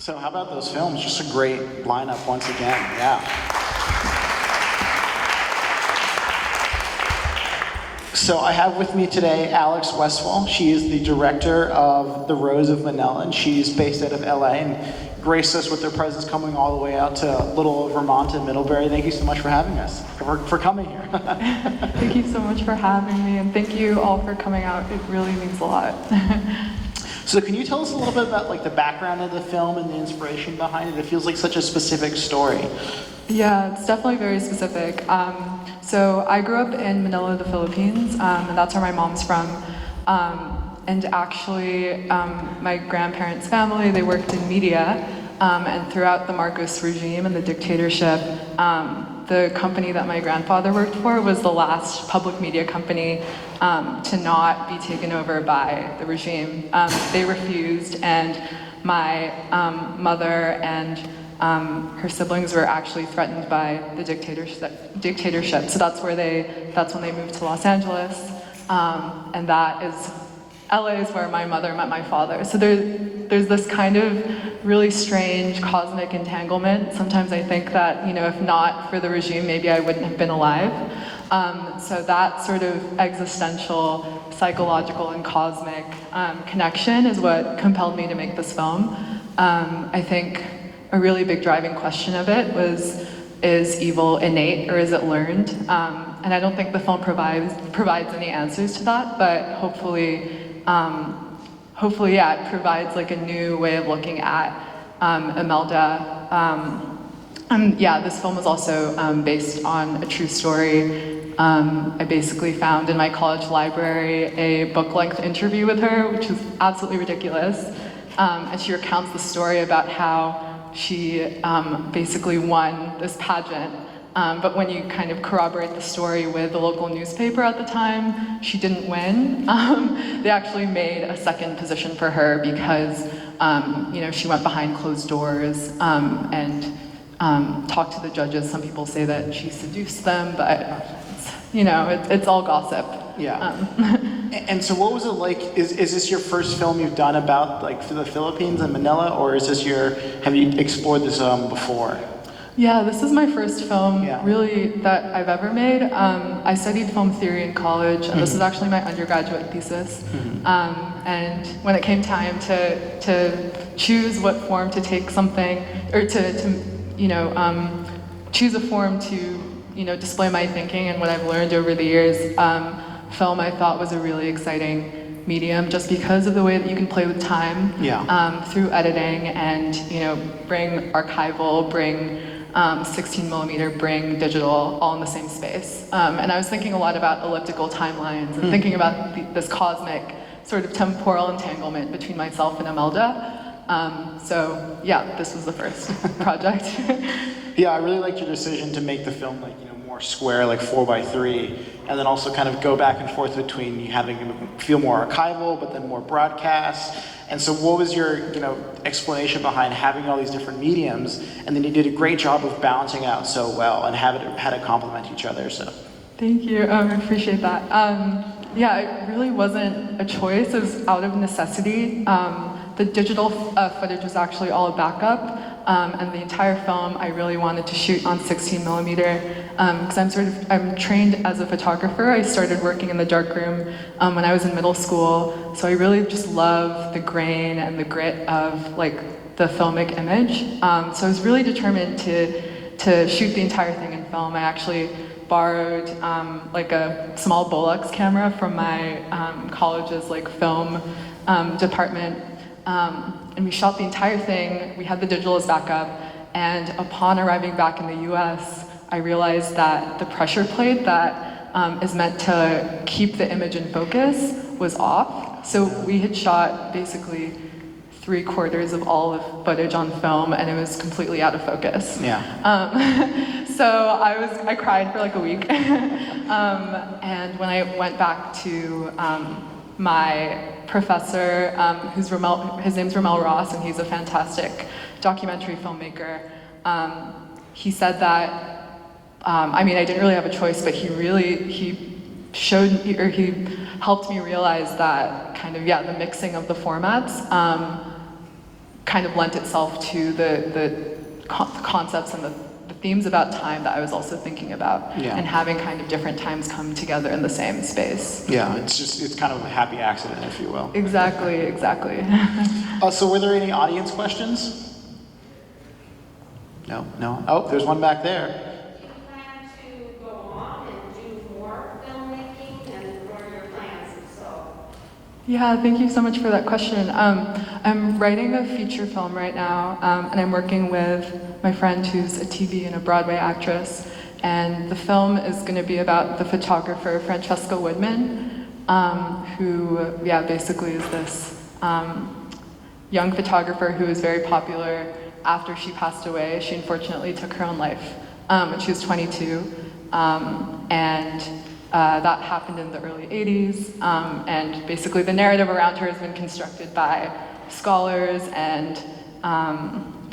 So how about those films? Just a great lineup once again, yeah. So I have with me today Alex Westfall. She is the director of the Rose of Manila, and she's based out of LA and graced us with her presence coming all the way out to Little Vermont and Middlebury. Thank you so much for having us, for coming here. Thank you so much for having me, and thank you all for coming out. It really means a lot. So can you tell us a little bit about the background of the film and the inspiration behind it? It feels like such a specific story. Yeah, it's definitely very specific. So I grew up in Manila, the Philippines, and that's where my mom's from. And actually, my grandparents' family, they worked in media, and throughout the Marcos regime and the dictatorship, the company that my grandfather worked for was the last public media company to not be taken over by the regime. They refused, and my mother and her siblings were actually threatened by the dictatorship. So that's when they moved to Los Angeles, and LA is where my mother met my father. So there's this kind of really strange cosmic entanglement. Sometimes I think that, if not for the regime, maybe I wouldn't have been alive. So that sort of existential, psychological, and cosmic connection is what compelled me to make this film. I think a really big driving question of it was, is evil innate or is it learned? And I don't think the film provides any answers to that, but hopefully, it provides a new way of looking at Imelda. And yeah, this film is also based on a true story. I basically found in my college library a book-length interview with her, which is absolutely ridiculous. And she recounts the story about how she basically won this pageant. But when you kind of corroborate the story with the local newspaper at the time, she didn't win. They actually made a second position for her because, she went behind closed doors and talked to the judges. Some people say that she seduced them, but it's all gossip. Yeah. And so what was it like? Is this your first film you've done about the Philippines and Manila, or have you explored this before? Yeah, this is my first film, Yeah. really, that I've ever made. I studied film theory in college, and this is actually my undergraduate thesis. And when it came time to choose what form to take something, or to choose a form to, display my thinking and what I've learned over the years, film I thought was a really exciting medium just because of the way that you can play with time through editing and, bring archival, bring 16 millimeter, bring digital, all in the same space. And I was thinking a lot about elliptical timelines and thinking about this cosmic sort of temporal entanglement between myself and Imelda. So yeah, this was the first project. Yeah, I really liked your decision to make the film more square, 4:3, and then also kind of go back and forth between you having it feel more archival, but then more broadcast. And so what was your, explanation behind having all these different mediums, and then you did a great job of balancing out so well and had it complement each other, so. Thank you, I appreciate that. Yeah, it really wasn't a choice, it was out of necessity. The digital footage was actually all a backup, and the entire film I really wanted to shoot on 16 millimeter, because I'm trained as a photographer. I started working in the darkroom when I was in middle school, so I really just love the grain and the grit of the filmic image. So I was really determined to shoot the entire thing in film. I actually borrowed a small Bolex camera from my college's film department. And we shot the entire thing. We had the digital as backup, and upon arriving back in the US, I realized that the pressure plate that is meant to keep the image in focus was off. So we had shot basically 3/4 of all the footage on film, and it was completely out of focus. Yeah. So I cried for a week. And when I went back to my professor, his name's Ramel Ross, and he's a fantastic documentary filmmaker. He said that, I didn't really have a choice, but he helped me realize that the mixing of the formats kind of lent itself to the concepts and the themes about time that I was also thinking about, and having kind of different times come together in the same space. Yeah, it's kind of a happy accident, if you will. Exactly. So were there any audience questions? No. Oh, there's one back there. Do you plan to go on and do more filmmaking, and what are your plans, if so? Yeah, thank you so much for that question. I'm writing a feature film right now, and I'm working with my friend who's a TV and a Broadway actress. And the film is going to be about the photographer Francesca Woodman, who, basically is this young photographer who was very popular after she passed away. She unfortunately took her own life when she was 22. That happened in the early 80s, and basically the narrative around her has been constructed by scholars and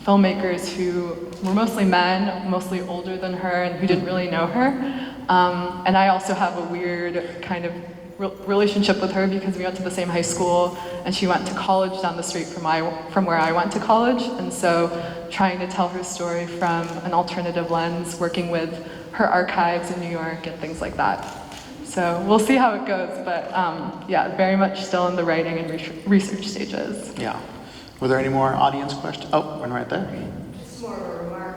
filmmakers who were mostly men, mostly older than her, and who didn't really know her. And I also have a weird kind of relationship with her because we went to the same high school, and she went to college down the street from where I went to college. And so trying to tell her story from an alternative lens, working with her archives in New York and things like that. So we'll see how it goes, but very much still in the writing and research stages. Yeah. Were there any more audience questions? Oh, one right there. Just more of a remark.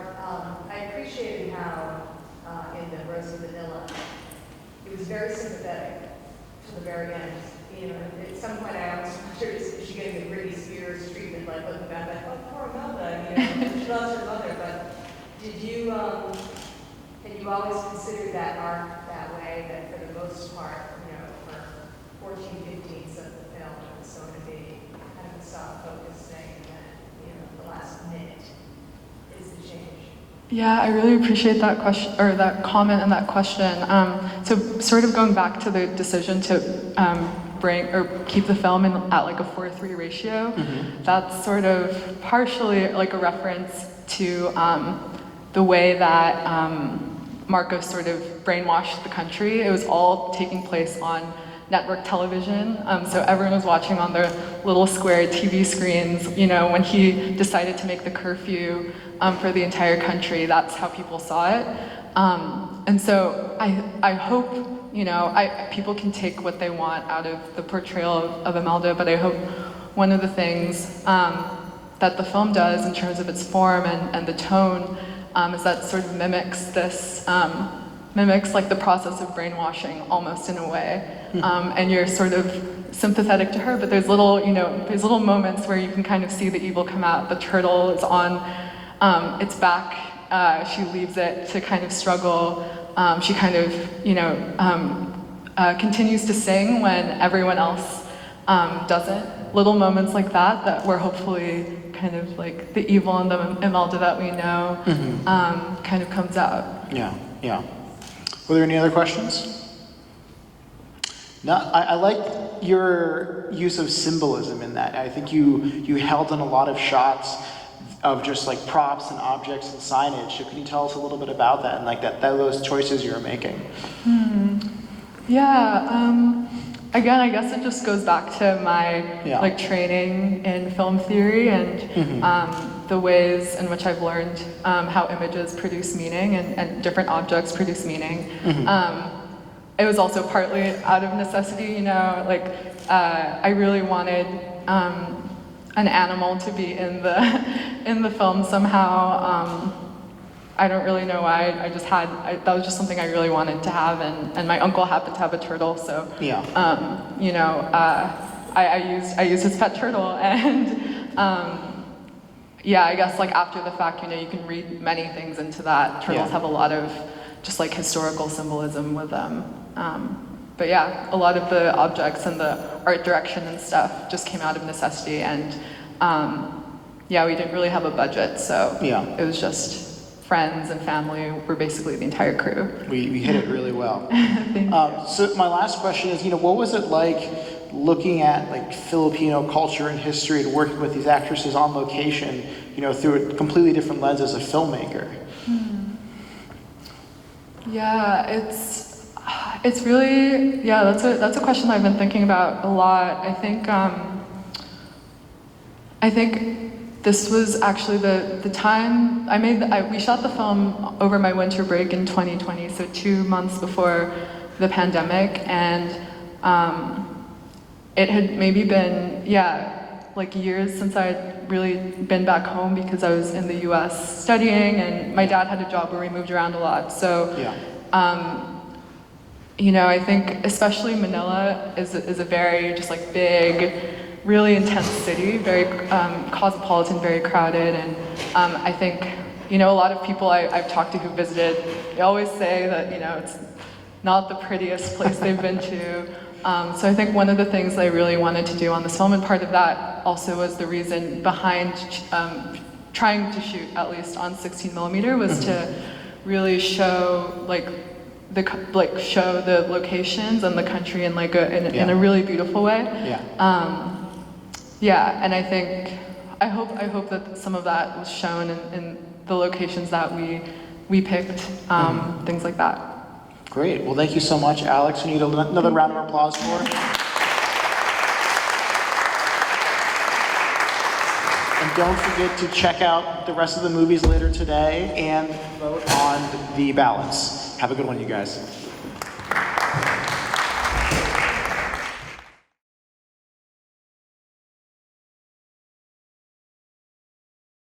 I appreciated how in the Rose of Manila, it was very sympathetic to the very end. You know, at some point I almost wondered, is she getting the Britney Spears treatment, like looking back, like, oh, poor Melba, she loves her mother. But had you always considered that arc that way, that for the most part, for 14/15ths of the film, it was going to be kind of a soft focus thing, and then, the last minute is the change. Yeah, I really appreciate that question, or that comment and that question. So sort of going back to the decision to bring or keep the film at like a 4:3 ratio, that's sort of partially like a reference to the way that Marcos sort of brainwashed the country. It was all taking place on network television, so everyone was watching on their little square TV screens. When he decided to make the curfew for the entire country, that's how people saw it. And so I hope, people can take what they want out of the portrayal of Imelda, but I hope one of the things that the film does in terms of its form and the tone is that sort of mimics like the process of brainwashing almost in a way. And you're sort of sympathetic to her, but there's little moments where you can kind of see the evil come out. The turtle is on its back. She leaves it to kind of struggle. She kind of, continues to sing when everyone else doesn't. Little moments like that were hopefully kind of like the evil in the Imelda that we know kind of comes out. Yeah. Were there any other questions? No, I like your use of symbolism in that. I think you held in a lot of shots of just like props and objects and signage. So can you tell us a little bit about that and like those choices you were making? Yeah. Again, I guess it just goes back to my like training in film theory and the ways in which I've learned how images produce meaning and different objects produce meaning. It was also partly out of necessity, I really wanted an animal to be in the film somehow. I don't really know why. That was just something I really wanted to have, and my uncle happened to have a turtle, so I used his pet turtle, and I guess like after the fact, you can read many things into that. Turtles have a lot of just like historical symbolism with them. But a lot of the objects and the art direction and stuff just came out of necessity, and we didn't really have a budget, so it was just friends and family were basically the entire crew. We hit it really well. Thank you. So my last question is, what was it like looking at like Filipino culture and history and working with these actresses on location, through a completely different lens as a filmmaker? Yeah, it's really, that's a question I've been thinking about a lot. I think this was actually the time we shot the film over my winter break in 2020, so 2 months before the pandemic, and it had maybe been, like years since I'd really been back home because I was in the US studying, and my dad had a job where we moved around a lot. So, you know, I think especially Manila is a very just like big, really intense city, very cosmopolitan, very crowded, and I think, you know, a lot of people I've talked to who visited, they always say that, you know, it's not the prettiest place they've been to. So I think one of the things I really wanted to do on this film, and part of that also was the reason behind trying to shoot at least on 16 millimeter, was to really show show the locations and the country in like in a really beautiful way. And I think I hope that some of that was shown in the locations that we picked, things like that. Great. Well, thank you so much, Alex. We need another round of applause for her. And don't forget to check out the rest of the movies later today and vote on the ballots. Have a good one, you guys.